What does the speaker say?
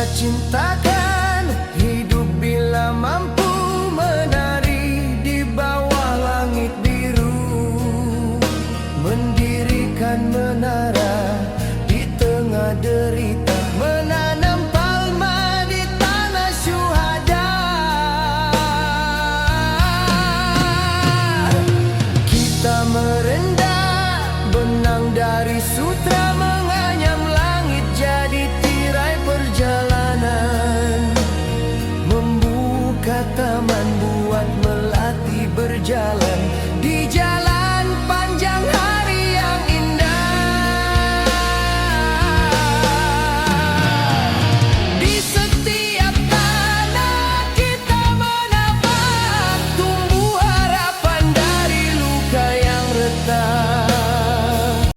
Kita cintakan hidup bila mampu menari di bawah langit biru, mendirikan menara di tengah derita, menanam palma di tanah syuhada. Kita merendah benang dari sutra